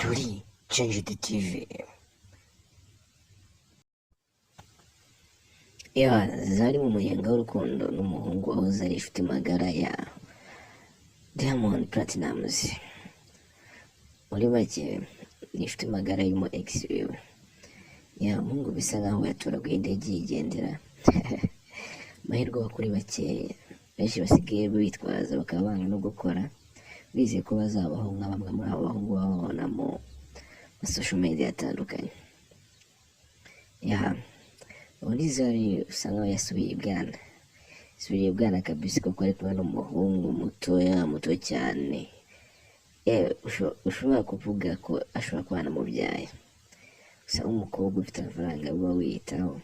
kuri Change the TV. Zari mu muyenga w'urukundo n'umuhungu wahoze ari inshuti magara ya Diamond Platnumz. Muri make ni inshuti magara y'umu ex wiwe. Umuhungu bisa nkaho yatoraguye indege yigendera. Mahirwe kuri bakeya, benshi basigaye bitwaza bakaba banga no gukora bizeye ko bazabaho nka bamwe muri abo bahungu babona mu social media atandukanye. Ubundi Zari usa nkaho yasubiye ibwana kabisa, kuko ari kumwe n'umuhungu muto cyane. Ushobora kuvuga ko ashobora kuba anamubyaye. Usa nk'umukobwa ufite amafaranga uba wiyitaho.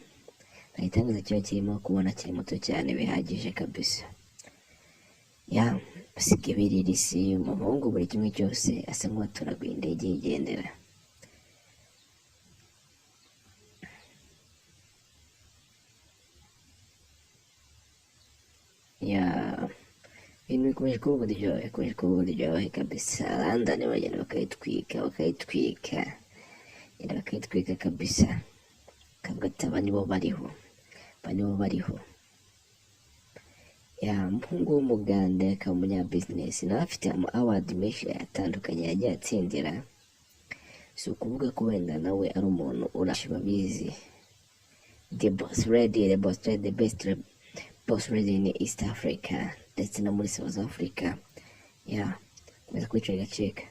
Ntagitangaza kiba kirimo kubona akiri muto cyane bihagije kabisa. Basigaye birira isi, umuhungu buri kimwe cyose asa nk'uwatoraguye indege yigendera. Ibintu bikomeje kuba uburyohe kabisa. London bagenda bakayitwika kabisa. Kavuga ati aba nibo bariho. Umuhungu w'umugande akaba umunyabusiness, nawe afite ama award menshi atandukanye yagiye atsindira. Si ukuvuga ko wenda nawe ari umuntu babizi. The best lady in East Africa ndetse no muri South Africa. Komeza kwicara gaceka.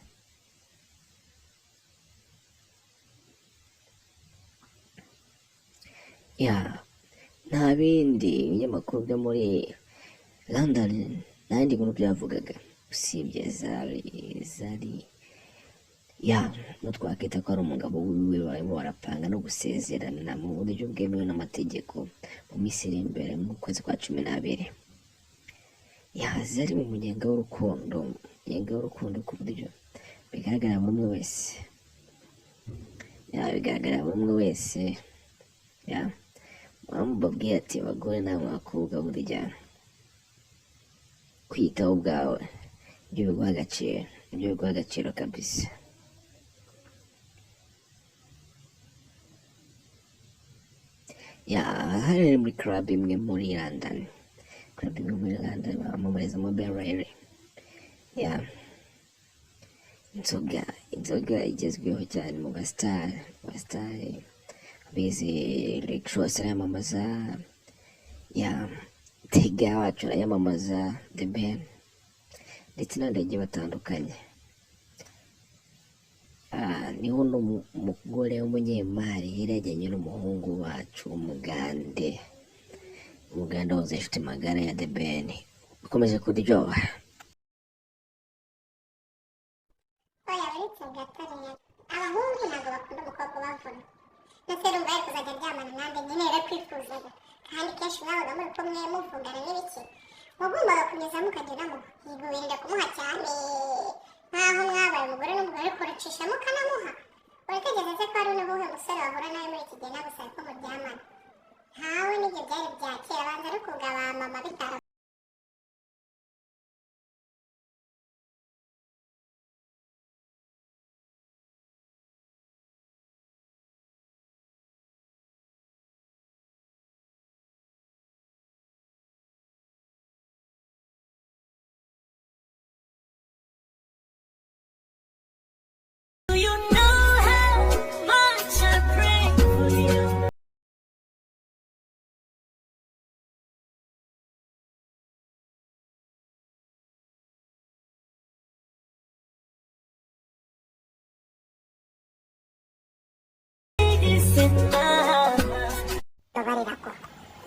Nta bindi ibinyamakuru byo muri London nta yindi nkuru byavugaga usibye Zari n'utwakita ko ari umugabo wiwe barimo barapanga no gusezerana mu buryo bwemewe n'amategeko mu minsi iri imbere mu kwezi kwa 12. Zari mu munyenga w'urukundo ku buryo bigaragara buri umwe wese. Babwiye ati abagore namwe bakobwa burya kwiyitaho ubwawe ibyo biguha agaciro kabisa. Hari muri club imwe muri London bamamariza Mobile Rally. Inzoga igezweho cyane mu basitari bizi. Rick Ross arayamamaza, Tiga wacu arayamamaza, The Ben ndetse n'abandi bagiye batandukanye. Niho n'umugore w'umunyemari yari yajyanye n'umuhungu wacu umugande wahoze inshuti magara ya The Ben. Ukomeje kuryoha. Abahungu ntabwo bakunda umukobwa ubavuna. Ndetse rumva yari kuzajya aryamana nanjye nyine yarakwifuzaga, kandi kenshi mwabaga muri kumwe muvugana n'ibiki, wagombaga kunyuza mukageramo wirinda kumuha cyane nkaho mwabaye umugore n'umugore, ariko uracishamo ukanamuha. Urategereza se ko ari n'ubuhe musore wahura nawe muri iki gihe nagusaba ko muryamana? Ntawe, n'ibyo byari bya kera, banza ari kubwa ba mama bitara.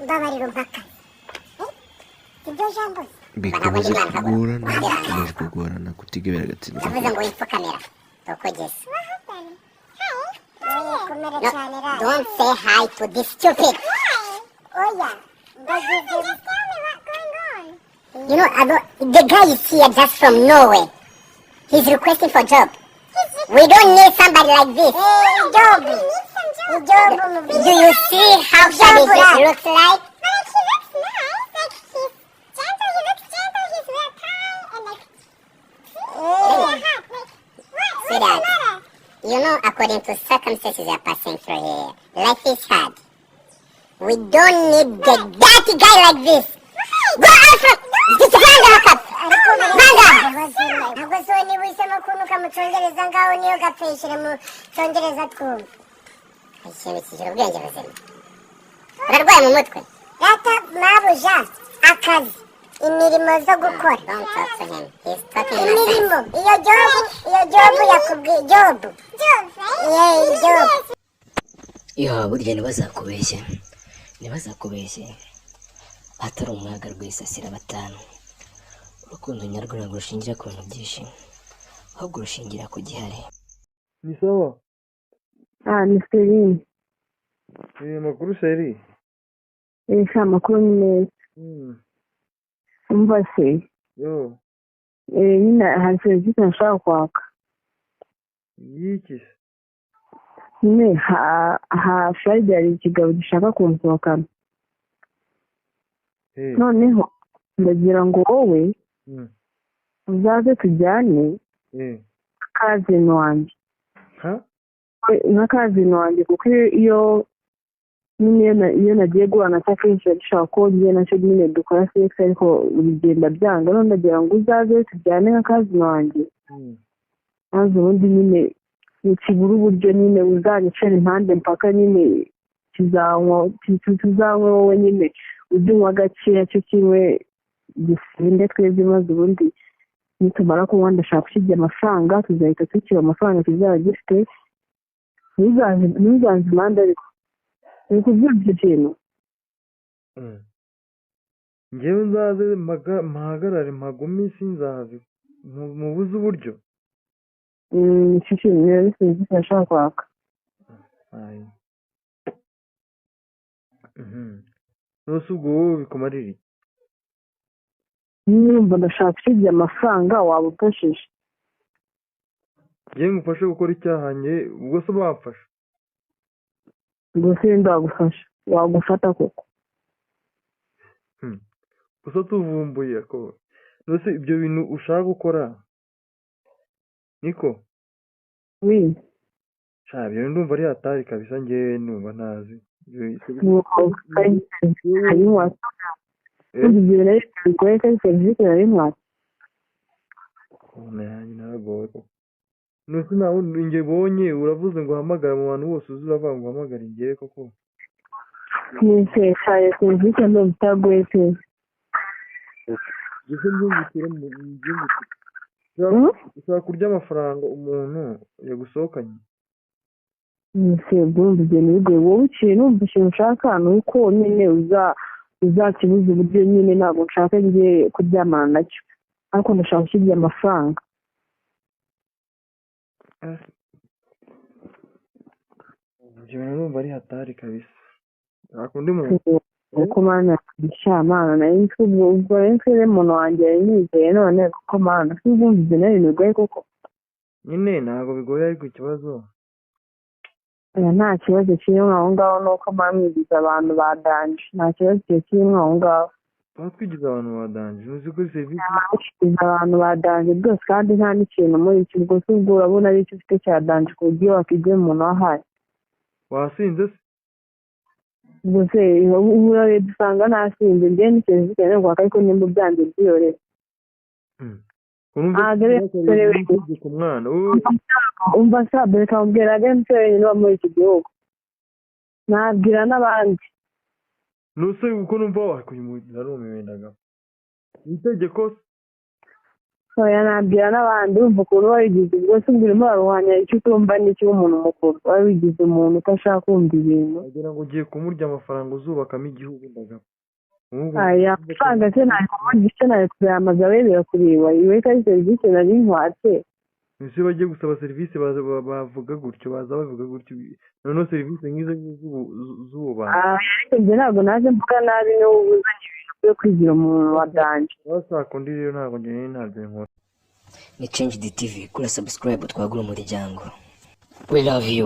Mbabarira mpaka ibyo jambo bikomeje kugorana kutigabira agatsindwa. yavuze ngo wipfukamira dokogeza. Don't say hi to this stupid. You know, the guy is here just from Norway. He's requesting for job. We don't need somebody like this. Do you see how shabby this looks like? But he looks nice. Like he's gentle. He looks gentle. He's well kind and like. Sweetheart, You know, according to circumstances you are passing through here, life is hard. We don't need the dirty guy like this. Go out from this Vanga. Ntabwo so niba uhisemo ukuntu ukamucongereza ngaho niyo gapfishire mu congereza twumva. Ikintu kigira ubwenge buzima. Urarwaye mu mutwe? Data mabuja akazi imirimo zo gukora. Don't talk to him. He's talking imirimo. Iyo job yakubwiye job. Job. Yo burya ntibazakubeshye atari umwaga rwisasira batanu. Urukundo nyarwo ntabwo rushingira ku bintu byinshi, ahubwo rushingira ku gihari. Ni sawa? Ni Serine. Makuru Seri? Amakuru ni meza. Umva se? Yo. Nyine hari serivisi nashaka kwaka. Yiki se? Nyine Friday hari ikigabo gishaka kunsohokana. Noneho ndagira ngo wowe uzaze tujyane kazini wanjye. Nka kazini wanjye kuko iyo nagiye guhana akenshi ndashaka ko njye nacyo nyine dukora sex ariko bigenda byanga. None ndagira ngo uzaze tujyane nka kazini wanjye, maze ubundi nyine nikibura uburyo nyine uzanyicira impande mpaka nyine tuzanywe wowe nyine ujye unywa gakeya cyo kimwe gisinde twebwe, maze ubundi nitumara kunywa ndashaka gushyira amafaranga tuzahita tukiba amafaranga tuzaba gifite. ntuzanze impande ariko ni kubyumva icyo kintu. Njyewe nzaze mpahagarare mpagume sinzaze mubuze uburyo. Icyo kintu niyo serivisi nashaka kwaka. Nose ubwo wowe bikumarira iki? Numva ndashaka gushyira amafaranga waba ufashije. Njyewe ngufashe gukora icyaha njye ubwo se bamfasha? Ubwo se ndagufasha wagufata koko. Gusa tuvumbuye ko nose ibyo bintu ushaka gukora niko? Oui. Ibyo ndumva ari hatari kabisa, njye numva ntazi. Nose nawe njye bonye uravuze ngo uhamagara mu bantu bose uzi uravuga ngo uhamagare njyewe koko. Niseshaye serivisi ndumva itagoye pe. Gise mbyungukire mu byungukire. Ushaka kurya amafaranga umuntu yagusohokanye. Ndumva ibyo bigoye. Wowe uciye numva ikintu ushaka ni uko nyine uzakibuza uburyo nyine ntabwo nshaka njye kuryamana nacyo, ariko ndashaka gushyira amafaranga. Ibyo bintu numva ari hatari kabisa. Akundi muntu kuko mana bishamana na intu ubwo rero umuntu wanjye yizeye none kuko mana sinumva ibyo nari bigoye koko. Nyine ntabwo bigoye ariko ikibazo nta kibazo kirimo aho ngaho nuko mwamwigiza abantu badanje. Nta kibazo kirimo aho ngaho. Twigize abantu badanje uzi ko serivisi abantu badanje rwose kandi nta n'ikintu muri iki ubwo se ubwo urabona ari icyo ufite cya danje ku buryo wakwigira umuntu wahaye. Wasinze se? Ubwo se ubu dusanga nasinze njye ni serivisi yo kwaka ariko nimba byanze byiyorera. Umva sabe reka mbwira agense niba muri iki gihugu nabwira n'abandi. Nuse uko numva wakuyimurira rumemendaga itegeko oya nabwira n'abandi umva ukuntu wabigize ubwo se mbwirimo baruhanya icyo utumva n'icyo umuntu mukuru wabigize umuntu utashaka kumva ibintu agira ngo ugiye kumurya amafaranga uzubakamo igihugu ndagapfa. Aya amafaranga se nakumurya icyo nayo kuyamaza webera kuriba iwe kandi serivisi nari nkwatse. Ese bagiye gusaba serivisi bavuga gutyo baza bavuga gutyo noneho serivisi nk'izo z'ububanyi. Ariko njye ntabwo naje mvuga nabi niba ubuzanye ibintu byo kwigira umuntu wa danje. Wasaka undi rero ntabwo njye ntabyo nkora. Ni Change the TV kuri subscribe twagura umuryango. We love you.